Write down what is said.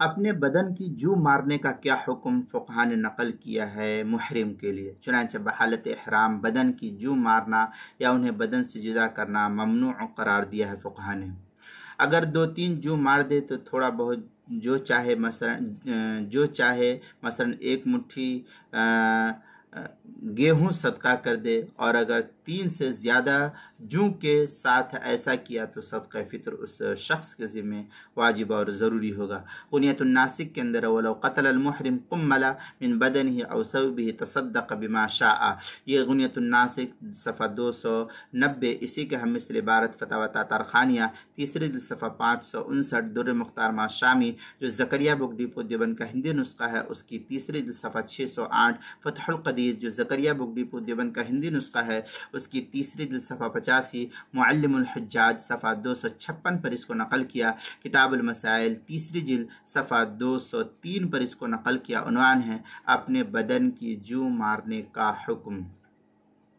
اپنے بدن کی جو مارنے کا کیا حکم فقہا نے نقل کیا ہے محرم کے لیے؟ چنانچہ بحالت احرام بدن کی جو مارنا یا انہیں بدن سے جدا کرنا ممنوع قرار دیا ہے فقہا نے۔ اگر 2-3 جو مار دے تو تھوڑا بہت جو چاہے مثلا 1 مٹھی گیہوں صدقہ کر دے، اور اگر 3 سے زیادہ جوں کے ساتھ ایسا کیا تو صدقہ فطر اس شخص کے ذمہ واجب اور ضروری ہوگا۔ غنیۃ الناسک کے اندر وَلَوْ قَتَلَ الْمُحْرِمُ قُمَّلَ مِنْ بَدَنِهِ أَوْ ثَوْبِهِ تَصَدَّقَ بِمَا شَاءَ، یہ غنیۃ الناسک صفحہ 290، اسی کے ہم مثل عبارت فتاوی تاطرخانیہ تیسری جلد صفحہ 559، در مختار ما شامی جو زکریا بک ڈیپو دیوبند کا ہندی نسخہ ہے اس کی تیسری جلد صفحہ 608، فتح القدیر جو زکریا بک ڈیپو دیوبند کا ہندی نسخہ ہے اس کی تیسری جلد صفحہ 85، معلم الحجاج صفحہ 256 پر اس کو نقل کیا، کتاب المسائل تیسری جلد صفحہ 203 پر اس کو نقل کیا۔ عنوان ہے اپنے بدن کی جو مارنے کا حکم۔